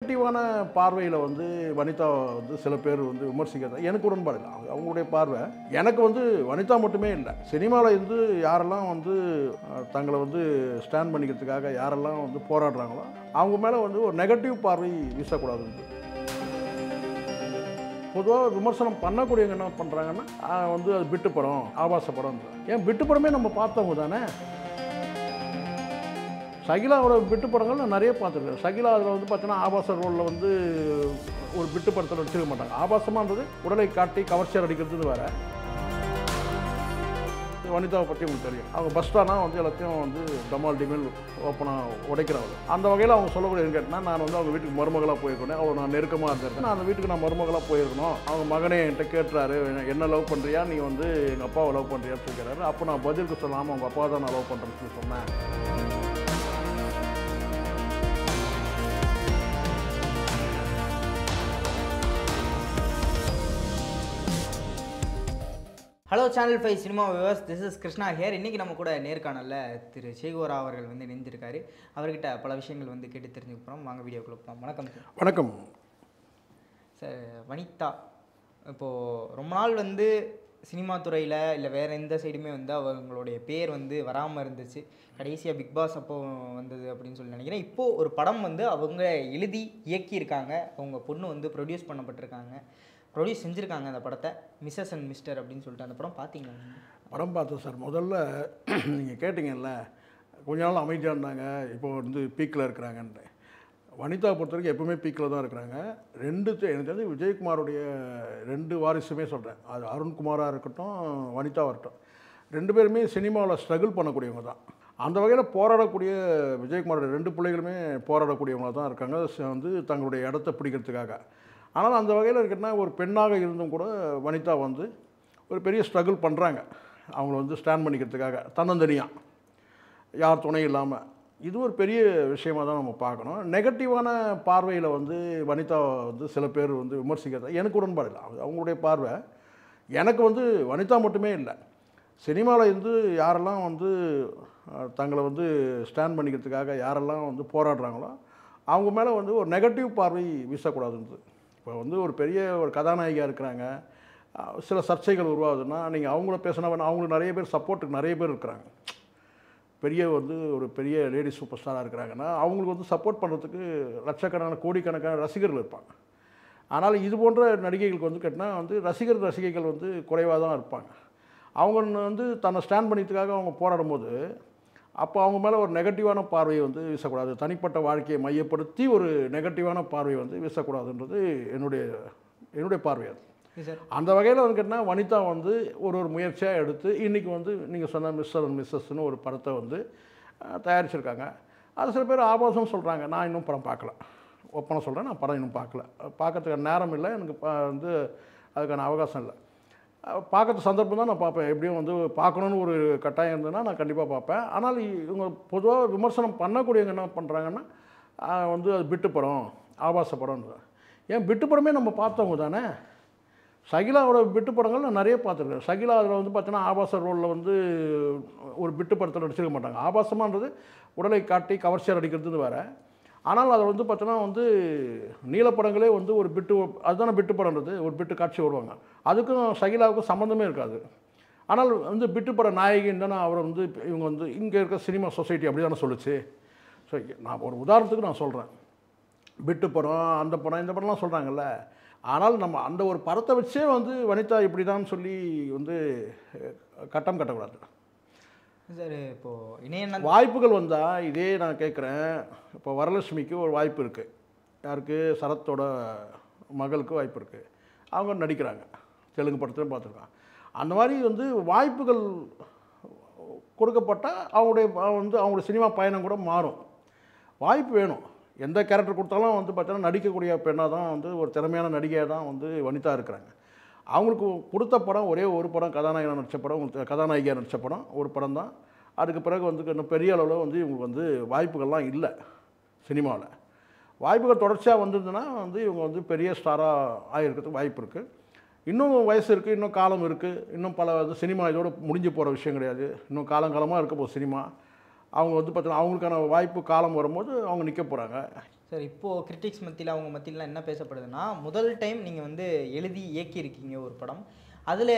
நெகட்டிவான பார்வையில் வந்து வனிதா வந்து சில பேர் வந்து விமர்சிக்கிறது எனக்கு உடன்பாடு இல்லை. அவங்களுடைய பார்வை எனக்கு வந்து வனிதா மட்டுமே இல்லை, சினிமாவில் இருந்து யாரெல்லாம் வந்து தங்களை வந்து ஸ்டாண்ட் பண்ணிக்கிறதுக்காக யாரெல்லாம் வந்து போராடுறாங்களோ அவங்க மேலே வந்து ஒரு நெகட்டிவ் பார்வை வீசக்கூடாதுன்னு. பொதுவாக விமர்சனம் பண்ணக்கூடியவங்க என்ன பண்ணுறாங்கன்னா வந்து அது பிட்டு படம், ஆபாச படம். ஏன் பிட்டு படமே நம்ம பார்த்தவங்க தானே. சகிலாவோட பிட்டு படங்கள் நான் நிறைய பார்த்துருக்கேன். சகிலா அதில் வந்து பார்த்தீங்கன்னா ஆபாச ரோலில் வந்து ஒரு பிட்டு படத்தில் நடிச்சிருக்க மாட்டாங்க. ஆபாசமானது உடலை காட்டி கவர்ச்சியாக அடிக்கிறது வேறு. வனிதாவை பற்றி உங்களுக்கு தெரியும், அவங்க பஸ்டானா வந்து எல்லாத்தையும் வந்து டமால் டிமில் ஓப்பனாக உடைக்கிறவங்க. அந்த வகையில் அவங்க சொல்லக்கூடிய கேட்டால் நான் வந்து அவங்க வீட்டுக்கு மருமகளாக போயிருக்கேன், அவள் நான் நெருக்கமாக இருந்திருக்கேன், நான் அந்த வீட்டுக்கு நான் மருமகளாக போயிருக்கணும். அவங்க மகனே என்கிட்ட கேட்டுறாரு, என்ன லவ் பண்ணுறியா, நீ வந்து எங்கள் அப்பாவை லவ் பண்ணுறியான்னு சொல்லிக்கிறாரு. அப்போ நான் பதிலுக்கு சொல்லாமல் அவங்க அப்பா தான் நான் லவ் பண்ணுறேன்னு சொல்லி சொன்னேன். Hello channel 5 cinema viewers, this is Krishna here. இன்றைக்கி நம்ம கூட நேர்காணலில் திரு சேகோரா அவர்கள் வந்து இணைந்திருக்காரு. அவர்கிட்ட பல விஷயங்கள் வந்து கேட்டு தெரிஞ்சுக்க போகிறோம். வாங்க வீடியோக்குள்ள போகலாம். வணக்கம் சார். வணக்கம் சார். வனிதா இப்போது ரொம்ப நாள் வந்து சினிமா துறையில் இல்லை வேறு எந்த சைடுமே வந்து அவங்களுடைய பேர் வந்து வராமல் இருந்துச்சு. கடைசியாக பிக் பாஸ் அப்போ வந்தது அப்படின்னு சொல்லி நினைக்கிறேன். இப்போது ஒரு படம் வந்து அவங்க எழுதி இயக்கியிருக்காங்க, அவங்க பொண்ணு வந்து ப்ரொடியூஸ் பண்ணப்பட்டிருக்காங்க, ப்ரொடியூஸ் செஞ்சுருக்காங்க அந்த படத்தை. மிஸ்ஸஸ் அண்ட் மிஸ்டர் அப்படின்னு சொல்லிட்டு அந்த படம் பார்த்தீங்களா? படம் பார்த்தேன் சார். முதல்ல நீங்கள் கேட்டிங்கல்ல, கொஞ்ச நாள் அமைதியாக இருந்தாங்க, இப்போ வந்து பீக்கில் இருக்கிறாங்கன்ட்டு. வனிதா பொறுத்த வரைக்கும் எப்பவுமே பீக்கில் தான் இருக்கிறாங்க. எனக்கு தெரிஞ்சு விஜயகுமாரோடைய 2 வாரிசுமே சொல்கிறேன், அது அருண்குமாராக இருக்கட்டும், வனிதாவாக இருக்கட்டும், 2 பேருமே சினிமாவில் ஸ்ட்ரகிள் பண்ணக்கூடியவங்க தான். அந்த வகையில் போராடக்கூடிய விஜயகுமாரோட 2 பிள்ளைகளுமே போராடக்கூடியவங்க தான் இருக்காங்க, வந்து தங்களுடைய இடத்த பிடிக்கிறதுக்காக. ஆனால் அந்த வகையில் இருக்குன்னா ஒரு பெண்ணாக இருந்தும் கூட வனிதா வந்து ஒரு பெரிய ஸ்ட்ரகிள் பண்ணுறாங்க, அவங்கள வந்து ஸ்டாண்ட் பண்ணிக்கிறதுக்காக தன்னந்தனியாக, யார் துணை இல்லாமல். இது ஒரு பெரிய விஷயமாக தான் நம்ம பார்க்கணும். நெகட்டிவான பார்வையில் வந்து வனிதா வந்து சில பேர் வந்து விமர்சிக்கிறது எனக்கு உடன்பாடு இல்லை. அவங்களுடைய பார்வை எனக்கு வந்து வனிதா மட்டுமே இல்லை, சினிமாவில் இருந்து யாரெல்லாம் வந்து தங்களை வந்து ஸ்டாண்ட் பண்ணிக்கிறதுக்காக யாரெல்லாம் வந்து போராடுறாங்களோ அவங்க மேலே வந்து ஒரு நெகட்டிவ் பார்வை வீசக்கூடாதுன்றது. இப்போ வந்து ஒரு பெரிய ஒரு கதாநாயகியாக இருக்கிறாங்க, சில சர்ச்சைகள் உருவாகுதுன்னா நீங்கள் அவங்கள பேசினா அவங்களுக்கு நிறைய பேர் சப்போர்ட்டுக்கு நிறைய பேர் இருக்கிறாங்க. பெரிய வந்து ஒரு பெரிய லேடி சூப்பர் ஸ்டாராக இருக்கிறாங்கன்னா அவங்களுக்கு வந்து சப்போர்ட் பண்ணுறதுக்கு லட்சக்கணக்கான கோடிக்கணக்கான ரசிகர்கள் இருப்பாங்க. ஆனால் இது போன்ற நடிகைகளுக்கு வந்து கேட்டால் வந்து ரசிகைகள் வந்து குறைவாக தான் இருப்பாங்க. அவங்க வந்து தன்னை ஸ்டாண்ட் பண்ணிக்கிறதுக்காக அவங்க போராடும்போது அப்போ அவங்க மேலே ஒரு நெகட்டிவான பார்வையை வந்து வீசக்கூடாது, தனிப்பட்ட வாழ்க்கையை மையப்படுத்தி ஒரு நெகட்டிவான பார்வையை வந்து வீசக்கூடாதுன்றது என்னுடைய பார்வை. அது அந்த வகையில் வந்து கேட்டால் வனிதா வந்து ஒரு முயற்சியாக எடுத்து இன்றைக்கி வந்து நீங்கள் சொன்ன மிஸ்டர் அண்ட் மிஸ்ஸஸ்ன்னு ஒரு படத்தை வந்து தயாரிச்சிருக்காங்க. அது சில பேர் ஆபாசம் சொல்கிறாங்க. நான் இன்னும் படம் பார்க்கல, ஒப்பனை சொல்கிறேன், நான் படம் இன்னும் பார்க்கறதுக்கான நேரம் இல்லை, எனக்கு வந்து அதுக்கான அவகாசம் இல்லை. பார்க்கறது சந்தர்ப்பம் தான் நான் பார்ப்பேன். எப்படியும் வந்து பார்க்கணுன்னு ஒரு கட்டாயம் இருந்ததுன்னா நான் கண்டிப்பாக பார்ப்பேன். ஆனால் இவங்க பொதுவாக விமர்சனம் பண்ணக்கூடியவங்க என்ன பண்ணுறாங்கன்னா வந்து அது பிட்டு படம், ஆபாச படம்ன்ற. ஏன் பிட்டு படமே நம்ம பார்த்தவங்க தானே. சகிலாவோட பிட்டு படங்கள் நான் நிறைய பார்த்துருக்கேன். சகிலா அதில் வந்து பார்த்தீங்கன்னா ஆபாச ரோலில் வந்து ஒரு பிட்டு படத்தில் நடிச்சிருக்க மாட்டாங்க. ஆபாசமானது உடலை காட்டி கவர்ச்சியாக அடிக்கிறது வேறு. ஆனால் அதை வந்து பார்த்தோன்னா வந்து நீலப்படங்களே வந்து ஒரு பிட்டு, அதுதானே பிட்டு படம்ன்றது, ஒரு பிட்டு காட்சி வருவாங்க, அதுக்கும் சகிலாவுக்கும் சம்மந்தமே இருக்காது. ஆனால் வந்து பிட்டு பட நாயகின்னு தானே அவரை வந்து இவங்க வந்து இங்கே இருக்க சினிமா சொசைட்டி அப்படி தானே சொல்லுச்சு. ஸோ நான் ஒரு உதாரணத்துக்கு நான் சொல்கிறேன், பிட்டு படம் அந்த படம் இந்த படம்லாம் சொல்கிறாங்கல்ல. ஆனால் நம்ம அந்த ஒரு படத்தை வச்சே வந்து வனிதா இப்படி தான் சொல்லி வந்து கட்டம் கட்டக்கூடாது சார். இப்போது இணைய வாய்ப்புகள் வந்தால் இதே நான் கேட்குறேன். இப்போ வரலட்சுமிக்கு ஒரு வாய்ப்பு இருக்குது, யாருக்கு, சரத்தோட மகளுக்கு வாய்ப்பு இருக்குது, அவங்க நடிக்கிறாங்க, தெலுங்கு படத்தையும் பார்த்துருக்காங்க. அந்த மாதிரி வந்து வாய்ப்புகள் கொடுக்கப்பட்டால் அவங்களுடைய சினிமா பயணம் கூட மாறும். வாய்ப்பு வேணும். எந்த கேரக்டர் கொடுத்தாலும் வந்து பார்த்தீங்கன்னா நடிக்கக்கூடிய பெண்ணாக தான் வந்து ஒரு திறமையான நடிகையாக தான் வந்து வனிதா இருக்கிறாங்க. அவங்களுக்கு கொடுத்த படம் ஒரே ஒரு படம், கதாநாயகனாக நடித்த படம், கதாநாயகியாக நடித்த படம் ஒரு படம் தான். அதுக்கு பிறகு வந்து இன்னும் பெரிய அளவில் வந்து இவங்களுக்கு வந்து வாய்ப்புகள்லாம் இல்லை. சினிமாவில் வாய்ப்புகள் தொடர்ச்சியாக வந்திருந்ததுன்னா வந்து இவங்க வந்து பெரிய ஸ்டாராக ஆகிருக்கிறதுக்கு வாய்ப்பு இருக்குது. இன்னும் வயசு இருக்குது, இன்னும் காலம் இருக்குது, இன்னும் பல வந்து சினிமா இதோடு முடிஞ்சு போகிற விஷயம் கிடையாது. இன்னும் காலங்காலமாக இருக்க போகுது சினிமா. அவங்க வந்து பார்த்தீங்கன்னா அவங்களுக்கான வாய்ப்பு காலம் வரும்போது அவங்க நிற்க போகிறாங்க. சார் இப்போது கிரிட்டிக்ஸ் மத்தியில் அவங்க மத்தியிலாம் என்ன பேசப்படுதுன்னா, முதல் டைம் நீங்கள் வந்து எழுதி இயக்கியிருக்கீங்க ஒரு படம். அதில்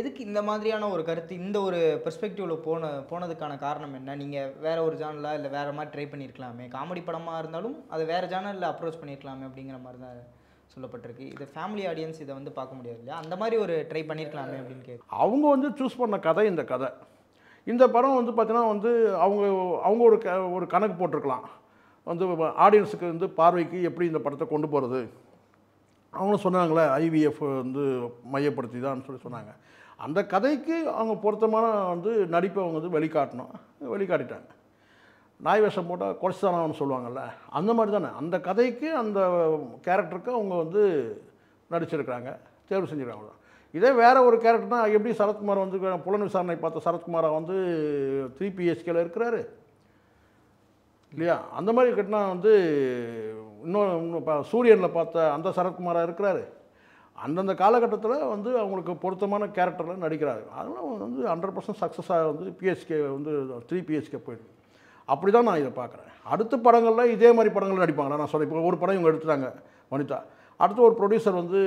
எதுக்கு இந்த மாதிரியான ஒரு கருத்து, இந்த ஒரு பெர்ஸ்பெக்டிவில் போனதுக்கான காரணம் என்ன? நீங்கள் வேற ஒரு ஜானலா இல்லை வேறு மாதிரி ட்ரை பண்ணியிருக்கலாமே, காமெடி படமாக இருந்தாலும் அதை வேறு ஜானலில் அப்ரோச் பண்ணியிருக்கலாமே அப்படிங்கிற மாதிரி தான் சொல்லப்பட்டிருக்கு. இது ஃபேமிலி ஆடியன்ஸ் இதை வந்து பார்க்க முடியாது இல்லையா? அந்த மாதிரி ஒரு ட்ரை பண்ணியிருக்கலாமே அப்படின்னு கேட்கு. அவங்க வந்து சூஸ் பண்ண கதை இந்த கதை. இந்த படம் வந்து பார்த்தீங்கன்னா வந்து அவங்க அவங்க ஒரு கணக்கு போட்டிருக்கலாம் வந்து ஆடியன்ஸுக்கு வந்து பார்வைக்கு எப்படி இந்த படத்தை கொண்டு போகிறது. அவங்களும் சொன்னாங்களே ஐவிஎஃப் வந்து மையப்படுத்தி தான் சொன்னாங்க. அந்த கதைக்கு அவங்க பொருத்தமான வந்து நடிப்பை அவங்க வந்து வெளிக்காட்டிட்டாங்க. நாய் வேஷம் போட்டால் கொலைச்சானு சொல்லுவாங்கள்ல, அந்த மாதிரி தானே அந்த கதைக்கு அந்த கேரக்டருக்கு அவங்க வந்து நடிச்சிருக்கிறாங்க, தேர்வு செஞ்சுருக்காங்க. இதே வேறு ஒரு கேரக்டர்னால் எப்படி சரத்குமார் வந்து புலன் விசாரணை பார்த்த சரத்குமாரை வந்து 3 PHKல இருக்கிறாரு இல்லையா? அந்த மாதிரி கட்டினா வந்து இன்னும் இப்போ சூரியனில் பார்த்த அந்த சரத்குமாராக இருக்கிறாரு. அந்தந்த காலகட்டத்தில் வந்து அவங்களுக்கு பொருத்தமான கேரக்டரில் நடிக்கிறாரு. அதெல்லாம் வந்து 100% சக்ஸஸாக வந்து PHK வந்து 3 PHK போயிடுது. அப்படி தான் நான் இதை பார்க்குறேன். அடுத்த படங்களில் இதே மாதிரி படங்கள் நடிப்பாங்களா? நான் சொல்ல இப்போ ஒரு படம் இவங்க எடுத்துட்டாங்க வனிதா, அடுத்து ஒரு ப்ரொடியூசர் வந்து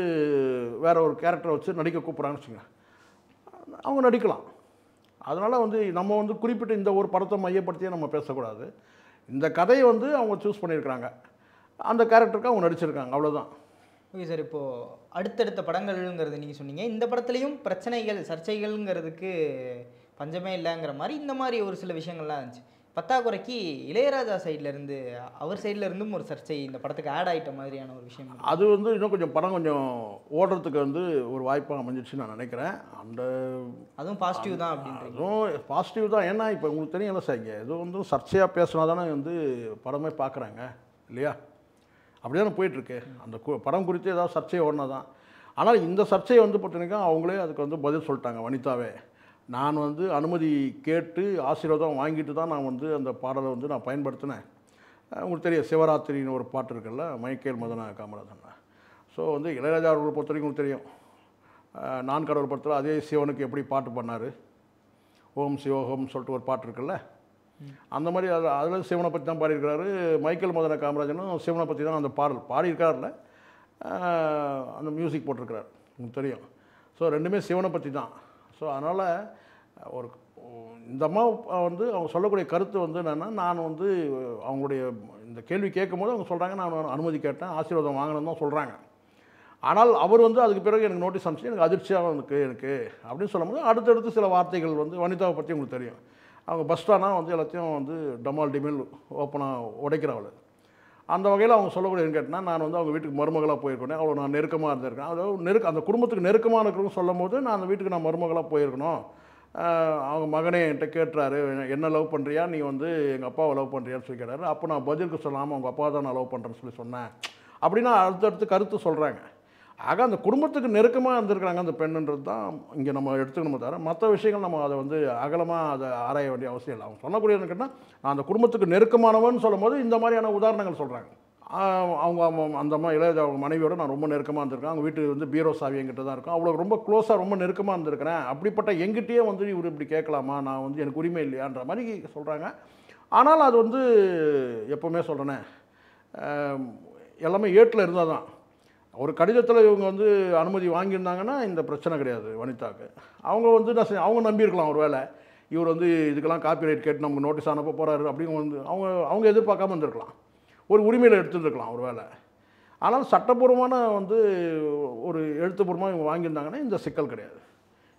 வேறு ஒரு கேரக்டரை வச்சு நடிக்க கூப்பிட்றாங்கன்னு வச்சுங்க, அவங்க நடிக்கலாம். அதனால் வந்து நம்ம வந்து குறிப்பிட்ட இந்த ஒரு படத்தை மையப்படுத்தியே நம்ம பேசக்கூடாது. இந்த கதையை வந்து அவங்க சூஸ் பண்ணியிருக்கிறாங்க, அந்த கேரக்டருக்கு அவங்க நடிச்சிருக்காங்க, அவ்வளோதான். Okay sir. இப்போது அடுத்தடுத்த படங்கள்ங்கிறது நீங்கள் சொன்னீங்க, இந்த படத்துலையும் பிரச்சனைகள் சர்ச்சைகள்ங்கிறதுக்கு பஞ்சமே இல்லைங்கிற மாதிரி இந்த மாதிரி ஒரு சில விஷயங்கள்லாம் இருந்துச்சு. பத்தாக்குறைக்கு இளையராஜா சைட்லேருந்து அவர் சைட்லேருந்தும் ஒரு சர்ச்சை இந்த படத்துக்கு ஆட் ஆகிட்ட மாதிரியான ஒரு விஷயம். அது வந்து இன்னும் கொஞ்சம் படம் கொஞ்சம் ஓடுறதுக்கு வந்து ஒரு வாய்ப்பாக அமைஞ்சிடுச்சு நான் நினைக்கிறேன். அதுவும் பாசிட்டிவ் தான் அப்படின்றது. அதுவும் பாசிட்டிவ் தான். ஏன்னா இப்போ உங்களுக்கு தெரியும் சார், இங்கே எதுவும் வந்து சர்ச்சையாக பேசினா தானே வந்து படமே பார்க்குறாங்க இல்லையா? அப்படி தானே போயிட்டுருக்கு. அந்த படம் குறித்து ஏதாவது சர்ச்சை ஓடினா தான். ஆனால் இந்த சர்ச்சையை வந்து பார்த்தீங்கன்னா அவங்களே அதுக்கு வந்து பதில் சொல்லிட்டாங்க. வனிதாவே, நான் வந்து அனுமதி கேட்டு ஆசீர்வாதம் வாங்கிட்டு தான் நான் வந்து அந்த பாடலை வந்து நான் பயன்படுத்தினேன். உங்களுக்கு தெரியும் சிவராத்திரின்னு ஒரு பாட்டு இருக்குல்ல, மைக்கேல் மதன காமராஜன். ஸோ வந்து இளையராஜா அவர்களை பொறுத்த வரைக்கும் உங்களுக்கு தெரியும், நான் கடவுள் படத்தில் அதே சிவனுக்கு எப்படி பாட்டு பண்ணார், ஓம் சிவோகம்னு சொல்லிட்டு ஒரு பாட்டு இருக்குல்ல, அந்த மாதிரி அதில் சிவனை பற்றி தான் பாடியிருக்கிறாரு. மைக்கேல் மதன காமராஜனும் சிவனை பற்றி தான் அந்த பாடல் பாடியிருக்காருல, அந்த மியூசிக் போட்டிருக்கிறார், உங்களுக்கு தெரியும். ஸோ ரெண்டுமே சிவனை பற்றி தான். ஸோ அதனால் ஒரு இந்த அம்மா வந்து அவங்க சொல்லக்கூடிய கருத்து வந்து என்னென்னா, நான் வந்து அவங்களுடைய இந்த கேள்வி கேட்கும்போது அவங்க சொல்கிறாங்க நான் அனுமதி கேட்டேன், ஆசீர்வாதம் வாங்கணும்னு தான் சொல்கிறாங்க. ஆனால் அவர் வந்து அதுக்கு பிறகு எனக்கு நோட்டீஸ் அனுப்பிச்சு எனக்கு அதிர்ச்சியாக எனக்கு அப்படின்னு சொல்லும்போது அடுத்தடுத்து சில வார்த்தைகள் வந்து வனிதாவை பற்றி உங்களுக்கு தெரியும். அவங்க பஸ் ஸ்டாண்டாக வந்து எல்லாத்தையும் வந்து டமால் டிமில் ஓப்பனாக உடைக்கிறவள். அந்த வகையில் அவங்க சொல்லக்கூடியன்னு கேட்டால், நான் வந்து அவங்க வீட்டுக்கு மருமகளாக போயிருக்கணும், அவ்வளோ நான் நெருக்கமாக இருந்திருக்கேன். அதாவது அந்த குடும்பத்துக்கு நெருக்கமாக இருக்கிறவங்க சொல்லும் போது நான் அந்த வீட்டுக்கு நான் மருமகளாக போயிருக்கணும். அவங்க மகனே என்கிட்ட கேட்டுறாரு, என்ன லவ் பண்ணுறியா, நீ வந்து எங்கள் அப்பாவை லவ் பண்ணுறியான்னு சொல்லி கேட்டாரு. அப்போ நான் பதிலுக்கு சொல்லாமல் அவங்க அப்பா தான் நான் லவ் பண்ணுறேன்னு சொன்னேன் அப்படின்னா அடுத்தடுத்து கருத்து சொல்கிறாங்க. ஆக அந்த குடும்பத்துக்கு நெருக்கமாக இருந்திருக்கிறாங்க அந்த பெண்ணுன்றது தான் இங்கே நம்ம எடுத்துக்கணுமே தவிர மற்ற விஷயங்கள் நம்ம அதை வந்து அகலமாக அதை ஆராய வேண்டிய அவசியம் இல்லை. அவங்க சொல்லக்கூடியதுன்னு கேட்டால், நான் அந்த குடும்பத்துக்கு நெருக்கமானவன்னு சொல்லும் போது இந்த மாதிரியான உதாரணங்கள் சொல்கிறாங்க. அவங்க அந்த அம்மா இளையராஜா அவங்க மனைவியோட நான் ரொம்ப நெருக்கமாக இருந்திருக்கேன், அவங்க வீட்டு வந்து பீரோ சாவி என்கிட்ட தான் இருக்கும், அவ்வளோ ரொம்ப க்ளோஸாக ரொம்ப நெருக்கமாக இருந்திருக்கிறேன், அப்படிப்பட்ட எங்கிட்டயே வந்து இவர் இப்படி கேட்கலாமா, நான் வந்து எனக்கு உரிமை இல்லையான்ற மாதிரி சொல்கிறாங்க. ஆனால் அது வந்து எப்போவுமே சொல்கிறேனே, எல்லாமே ஏட்டில் இருந்தால் தான். ஒரு கடிதத்தில் இவங்க வந்து அனுமதி வாங்கியிருந்தாங்கன்னா இந்த பிரச்சனை கிடையாது வனிதாவுக்கு. அவங்க வந்து அவங்க நம்பியிருக்கலாம் ஒரு வேளை இவர் வந்து இதுக்கெல்லாம் காப்பிரைட் கேட்டு நமக்கு நோட்டீஸ் அனுப்ப போகிறாரு அப்படின்னு வந்து அவங்க எதிர்பார்க்காம இருந்திருக்கலாம், ஒரு உரிமையில் எடுத்துருக்கலாம் ஒரு வேளை. ஆனால் சட்டப்பூர்வமான வந்து ஒரு எழுத்துப்பூர்வமாக இவங்க வாங்கியிருந்தாங்கன்னா இந்த சிக்கல் கிடையாது.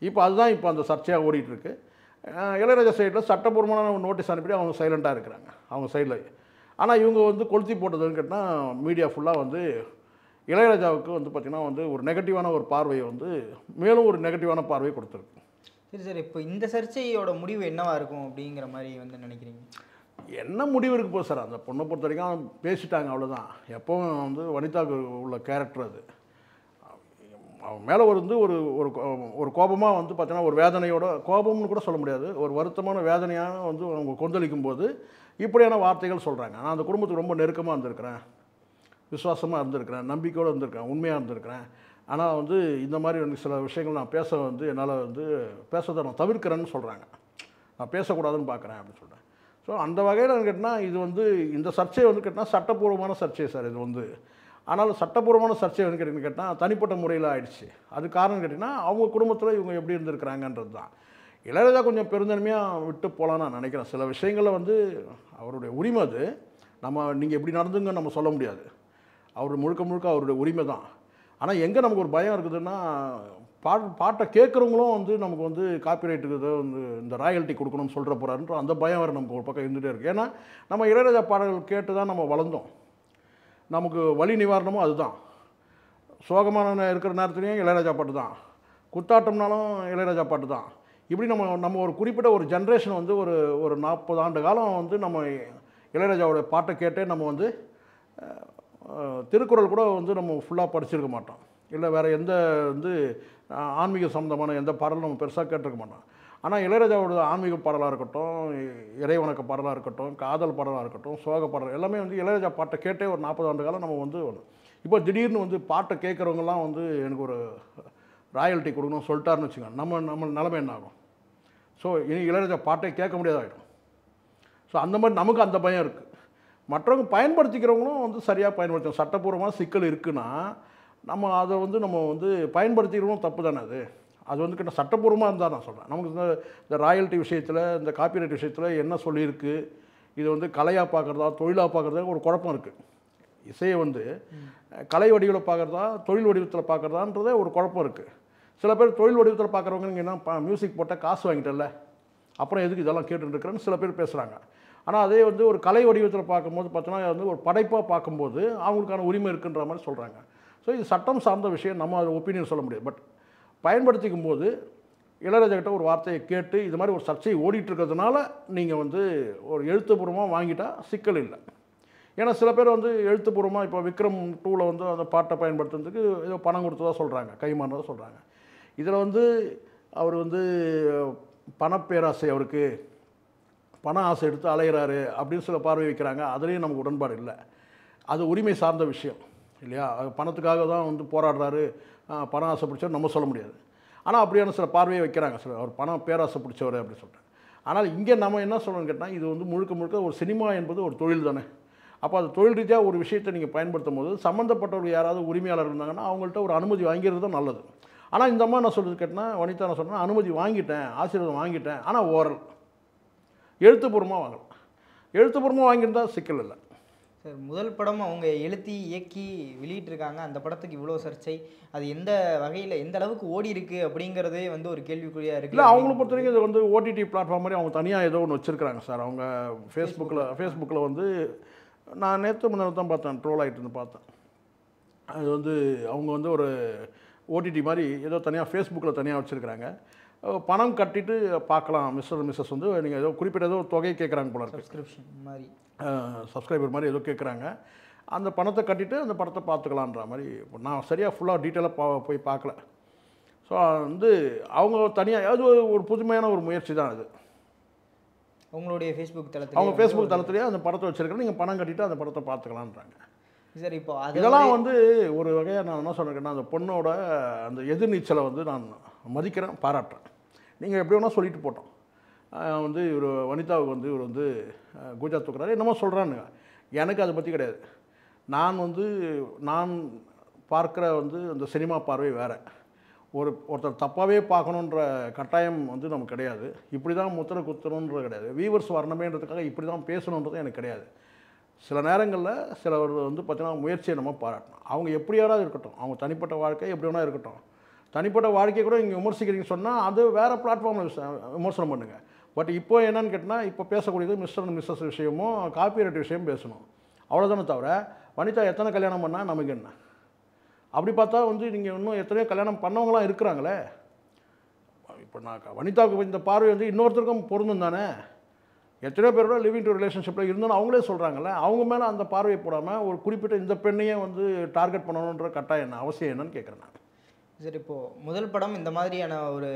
இப்போ அதுதான் இப்போ அந்த சர்ச்சையாக ஓடிட்டுருக்கு. இளையராஜா சைடில் சட்டப்பூர்வமான நோட்டீஸ் அனுப்பி அவங்க சைலண்ட்டாக இருக்கிறாங்க அவங்க சைடில். ஆனால் இவங்க வந்து கொளுத்தி போட்டதுன்னு கேட்டால் மீடியா ஃபுல்லாக வந்து இளையராஜாவுக்கு வந்து பார்த்திங்கன்னா வந்து ஒரு நெகட்டிவான ஒரு பார்வையை வந்து மேலும் ஒரு நெகட்டிவான பார்வையை கொடுத்துருக்கு. சரி சார், இப்போ இந்த சர்ச்சையோட முடிவு என்னவாக இருக்கும் அப்படிங்கிற மாதிரி வந்து நினைக்கிறீங்க? என்ன முடிவு இருக்குது போது சார், அந்த பொண்ணை பொறுத்த வரைக்கும் பேசிட்டாங்க, அவ்வளோதான். எப்போவும் வந்து வனிதாவுக்கு உள்ள கேரக்டர் அது. அவன் மேலே வந்து ஒரு கோபமாக வந்து பார்த்தீங்கன்னா ஒரு வேதனையோட, கோபம்னு கூட சொல்ல முடியாது, ஒரு வருத்தமான வேதனையாக வந்து அவங்க கொந்தளிக்கும் போது இப்படியான வார்த்தைகள் சொல்கிறாங்க. நான் அந்த குடும்பத்துக்கு ரொம்ப நெருக்கமாக இருந்திருக்கிறேன், விசுவாசமாக இருந்திருக்கிறேன், நம்பிக்கையோடு இருந்திருக்கிறேன், உண்மையாக இருந்திருக்கிறேன். ஆனால் வந்து இந்த மாதிரி எனக்கு சில விஷயங்கள் நான் பேச வந்து என்னால் வந்து பேசுறதை நான் தவிர்க்கிறேன்னு சொல்கிறாங்க. நான் பேசக்கூடாதுன்னு பார்க்குறேன் அப்படின்னு சொல்கிறேன். ஸோ அந்த வகையில் கேட்டால் இது வந்து இந்த சர்ச்சை வந்து கேட்டால் சட்டப்பூர்வமான சர்ச்சை சார் இது வந்து. ஆனால் சட்டப்பூர்வமான சர்ச்சை வந்து கேட்டால் தனிப்பட்ட முறையில் ஆயிடுச்சு. அது காரணம் கேட்டிங்கன்னா அவங்க குடும்பத்தில் இவங்க எப்படி இருந்திருக்கிறாங்கன்றது தான். இளையராஜா கொஞ்சம் பெருந்தன்மையாக விட்டு போகலான்னு நான் நினைக்கிறேன். சில விஷயங்களில் வந்து அவருடைய உரிமை அது. நீங்கள் எப்படி நடந்துங்கன்னு நம்ம சொல்ல முடியாது. அவர் முழுக்க முழுக்க அவருடைய உரிமை தான். ஆனால் எங்கே நமக்கு ஒரு பயம் இருக்குதுன்னா, பாட்டை கேட்குறவங்களும் வந்து நமக்கு வந்து காப்பிரைட்டுக்கு வந்து இந்த ராயல்ட்டி கொடுக்கணும்னு சொல்கிற போகிறாருன்ற அந்த பயம் வேறு நமக்கு ஒரு பக்கம் இருந்துகிட்டே இருக்குது. ஏன்னா நம்ம இளையராஜா பாடல்கள் கேட்டு தான் நம்ம வளர்ந்தோம். நமக்கு வலி நிவாரணமும் அதுதான். சோகமான இருக்கிற நேரத்துலையும் இளையராஜா பாட்டு தான், குத்தாட்டம்னாலும் இளையராஜா பாட்டு தான். இப்படி நம்ம ஒரு குறிப்பிட்ட ஒரு ஜென்ரேஷன் வந்து ஒரு 40 ஆண்டு காலம் வந்து நம்ம இளையராஜாவோட பாட்டை கேட்டே நம்ம வந்து திருக்குறள் கூட வந்து நம்ம ஃபுல்லாக படிச்சிருக்க மாட்டோம். இல்லை வேறு எந்த வந்து ஆன்மீக சம்மந்தமான எந்த பாடலும் நம்ம பெருசாக கேட்டிருக்க மாட்டோம். ஆனால் இளையராஜாவோட ஆன்மீக பாடலாக இருக்கட்டும், இறைவணக்க பாடலாக இருக்கட்டும், காதல் பாடலாக இருக்கட்டும், சோக பாடல் எல்லாமே வந்து இளையராஜா பாட்டை கேட்டே ஒரு 40 ஆண்டு காலம் நம்ம வந்து இப்போ திடீர்னு வந்து பாட்டை கேட்குறவங்கலாம் வந்து எனக்கு ஒரு ராயல்ட்டி கொடுக்கணும்னு சொல்லிட்டாருன்னு வச்சுக்கோங்க, நம்ம நிலைமை என்ன ஆகும்? ஸோ இனி இளையராஜா பாட்டை கேட்க முடியாதாகிடும். ஸோ அந்த மாதிரி நமக்கு அந்த பயம் இருக்குது. மற்றவங்க பயன்படுத்திக்கிறவங்களும் வந்து சரியாக பயன்படுத்தணும். சட்டப்பூர்வமான சிக்கல் இருக்குன்னா நம்ம அதை வந்து பயன்படுத்திக்கிறவங்களும் தப்பு தானே அது. அது வந்து கிட்ட சட்டப்பூர்வமாக இருந்தால் நான் சொல்கிறேன். நமக்கு இந்த ராயல்ட்டி விஷயத்தில், இந்த காப்பிரைட் விஷயத்தில் என்ன சொல்லியிருக்கு, இது வந்து கலையாக பார்க்குறதா தொழிலாக பார்க்குறதா ஒரு குழப்பம் இருக்குது. இசையை வந்து கலை வடிவில் பார்க்குறதா தொழில் வடிவத்தில் பார்க்குறதான்றதே ஒரு குழப்பம் இருக்குது. சில பேர் தொழில் வடிவத்தில் பார்க்குறவங்க நீங்கள் என்ன மியூசிக் போட்டால் காசு வாங்கிட்டல, அப்புறம் எதுக்கு இதெல்லாம் கேட்டுருக்கிறேன்னு சில பேர் பேசுகிறாங்க. ஆனால் அதே வந்து ஒரு கலை வடிவத்தில் பார்க்கும்போது பார்த்தோன்னா வந்து ஒரு படைப்பாக பார்க்கும்போது அவங்களுக்கான உரிமை இருக்குன்ற மாதிரி சொல்கிறாங்க. ஸோ இது சட்டம் சார்ந்த விஷயம், நம்ம அதை ஒப்பீனியன் சொல்ல முடியாது. பட் பயன்படுத்திக்கும் போது இளையராஜா கிட்ட ஒரு வார்த்தையை கேட்டு இது மாதிரி ஒரு சர்ச்சை ஓடிட்டுருக்கிறதுனால நீங்கள் வந்து ஒரு எழுத்துப்பூர்வமாக வாங்கிட்டால் சிக்கல் இல்லை. ஏன்னா சில பேர் வந்து எழுத்துப்பூர்வமாக இப்போ விக்ரம் 2ல் வந்து அந்த பாட்டை பயன்படுத்துறதுக்கு ஏதோ பணம் கொடுத்ததாக சொல்கிறாங்க, கைமாறதாக சொல்கிறாங்க. இதில் வந்து அவர் வந்து பணப்பேராசை, அவருக்கு பண ஆசை எடுத்து அலைகிறாரு அப்படின்னு சில பார்வை வைக்கிறாங்க. அதுலேயும் நமக்கு உடன்பாடு இல்லை. அது உரிமை சார்ந்த விஷயம் இல்லையா? அது பணத்துக்காக தான் வந்து போராடுறாரு, பண ஆசை பிடிச்சவர் நம்ம சொல்ல முடியாது. ஆனால் அப்படியான சில பார்வையை வைக்கிறாங்க, சில அவர் பணம் பேராசை பிடிச்சவர் அப்படின்னு சொல்லிட்டு. ஆனால் இங்கே நம்ம என்ன சொல்லணும்னு கேட்டால், இது வந்து முழுக்க முழுக்க ஒரு சினிமா என்பது ஒரு தொழில் தானே. அப்போ அது தொழில் ரீதியாக ஒரு விஷயத்தை நீங்கள் பயன்படுத்தும் போது சம்மந்தப்பட்டவர்கள் யாராவது உரிமையாளர் இருந்தாங்கன்னா அவங்கள்ட்ட ஒரு அனுமதி வாங்கிறது தான் நல்லது. ஆனால் இந்த மாதிரி நான் சொல்கிறது கேட்டால், வனிதா நான் சொன்னேன், அனுமதி வாங்கிட்டேன், ஆசீர்வாதம் வாங்கிட்டேன், ஆனால் ஓரல் எழுத்துப்பூர்வமாக வாங்கலாம். எழுத்துப்பூர்வமாக வாங்கியிருந்தால் சிக்கல் இல்லை சார். முதல் படம் அவங்க எழுதி இயக்கி வெளியிட்டிருக்காங்க, அந்த படத்துக்கு இவ்வளோ சர்ச்சை, அது எந்த வகையில் எந்த அளவுக்கு ஓடி இருக்குது அப்படிங்கிறதே வந்து ஒரு கேள்விக்குறியாக இருக்குது. இல்லை, அவங்கள பொறுத்த வரைக்கும் இது வந்து ஓடிடி பிளாட்ஃபார்ம் மாதிரி அவங்க தனியாக ஏதோ ஒன்று வச்சுருக்காங்க சார். அவங்க ஃபேஸ்புக்கில் வந்து நான் நேற்று முன்னாடி தான் பார்த்தேன், ட்ரோல் ஆகிட்டு பார்த்தேன். அது வந்து அவங்க வந்து ஒரு ஓடிடி மாதிரி ஏதோ தனியாக ஃபேஸ்புக்கில் தனியாக வச்சுருக்கிறாங்க. பணம் கட்டிட்டு பார்க்கலாம் மிஸ்டர் மிஸ்ஸஸ் வந்து நீங்கள் ஏதோ குறிப்பிட்ட ஏதோ தொகை கேட்குறாங்க போல இருக்கு, சப்ஸ்கிரிப்ஷன் மாதிரி, சப்ஸ்கிரைபர் மாதிரி ஏதோ கேட்குறாங்க. அந்த பணத்தை கட்டிட்டு அந்த படத்தை பார்த்துக்கலான்ற மாதிரி. இப்போ நான் சரியாக ஃபுல்லாக டீட்டெயிலாக போய் பார்க்கல. ஸோ வந்து அவங்க தனியாக அது ஒரு புதுமையான ஒரு முயற்சி தான் அது. உங்களுடைய ஃபேஸ்புக் தளத்தில் அவங்க ஃபேஸ்புக் தளத்துலேயே அந்த படத்தை வச்சுருக்கேன், நீங்கள் பணம் கட்டிட்டு அந்த படத்தை பார்த்துக்கலான்றாங்க. சார் இப்போ இதெல்லாம் வந்து ஒரு வகையாக நான் என்ன சொல்கிறேன்னா, அந்த பொண்ணோட அந்த எதிர்நீச்சலை வந்து நான் மதிக்கிறேன், பாராட்டுறேன். நீங்கள் எப்படி வேணால் சொல்லிட்டு போட்டோம். வந்து இவர் வனிதாவுக்கு வந்து இவர் வந்து கூஜா தூக்குறாரு என்னமோ சொல்கிறானுங்க. எனக்கு அதை பற்றி கிடையாது. நான் பார்க்குற வந்து அந்த சினிமா பார்வை வேறு. ஒருத்தர் தப்பாகவே பார்க்கணுன்ற கட்டாயம் வந்து நமக்கு கிடையாது. இப்படி தான் முத்திரை குத்தணுன்றது கிடையாது. வியூவர்ஸ் வரணுமேன்றதுக்காக இப்படி தான் பேசணுன்றது எனக்கு கிடையாது. சில நேரங்களில் சிலர் வந்து பார்த்தீங்கன்னா முயற்சியை நம்ம பாராட்டணும். அவங்க எப்படியாவது இருக்கட்டும், அவங்க தனிப்பட்ட வாழ்க்கை எப்படி வேணால் இருக்கட்டும். தனிப்பட்ட வாழ்க்கையை கூட நீங்கள் விமர்சிக்கிறீங்கன்னு சொன்னால் அது வேறு பிளாட்ஃபார்மில் விமர்சனம் பண்ணுங்கள். பட் இப்போ என்னன்னு கேட்டால், இப்போ பேசக்கூடியது மிஸ்டர் அண்ட் மிஸ்ஸஸ் விஷயமும் காப்பிரைட் விஷயம் பேசணும், அவ்வளோதானே தவிர வனிதா எத்தனை கல்யாணம் பண்ணால் நமக்கு என்ன. அப்படி பார்த்தா வந்து நீங்கள் இன்னும் எத்தனையோ கல்யாணம் பண்ணவங்களாம் இருக்கிறாங்களே. இப்போ நான் வனிதாவுக்கு இந்த பார்வை வந்து இன்னொருத்தருக்கும் பொருந்தும் தானே. எத்தனையோ பேரோட லிவிங் டு ரிலேஷன்ஷிப்பில் இருந்தாலும் அவங்களே சொல்கிறாங்களே. அவங்க மேலே அந்த பார்வையை போடாமல் ஒரு குறிப்பிட்ட இந்த பெண்ணையே வந்து டார்கெட் பண்ணணுன்ற கட்டாயம் என்ன, அவசியம் என்னன்னு கேட்குறேன் நான். சார் இப்போது முதல் படம் இந்த மாதிரியான ஒரு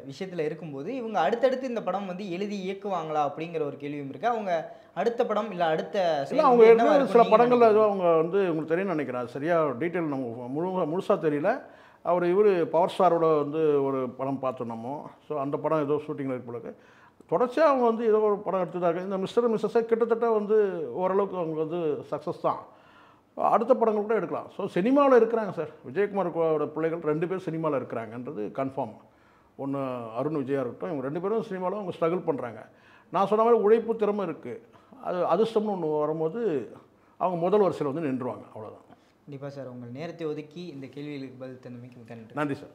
விஷயத்தில் இருக்கும்போது இவங்க அடுத்தடுத்து இந்த படம் வந்து எழுதி இயக்குவாங்களா அப்படிங்கிற ஒரு கேள்வியும் இருக்குது. அவங்க அடுத்த படம் இல்லை அடுத்த அவங்க ஏற்கனவே சில படங்களில் ஏதோ அவங்க வந்து உங்களுக்கு தெரியும்னு நினைக்கிறேன். சரியாக டீட்டெயில் நம்ம முழுசாக தெரியல. இவர் பவர் ஸ்டாரோட வந்து ஒரு படம் பார்த்தோம் நம்ம. ஸோ அந்த படம் ஏதோ ஷூட்டிங்கில் இருக்கு போல. தொடர்ச்சியாக அவங்க வந்து ஏதோ ஒரு படம் எடுத்ததாக இந்த மிஸ்டர் மிஸ்ஸஸே கிட்டத்தட்ட வந்து ஓரளவுக்கு அவங்க வந்து சக்ஸஸ் தான். அடுத்த படங்கள் கூட எடுக்கலாம். ஸோ சினிமாவில் இருக்கிறாங்க சார். விஜயகுமாரோட பிள்ளைகள் 2 பேர் சினிமாவில் இருக்கிறாங்கன்றது கன்ஃபார்ம். ஒன்று அருண் விஜயா இருக்கட்டும், இவங்க 2 பேரும் சினிமாவில் அவங்க ஸ்ட்ரகிள் பண்ணுறாங்க. நான் சொன்ன மாதிரி உழைப்பு திறமை இருக்குது. அது அதிர்ஷ்டம்னு ஒன்று வரும்போது அவங்க முதல் வரிசையில் வந்து நின்றுவாங்க. அவ்வளோதான். கண்டிப்பாக சார், உங்கள் நேரத்தை ஒதுக்கி இந்த கேள்விகளுக்கு பதில் தந்தமைக்கு மிக்க நன்றி. நன்றி சார்.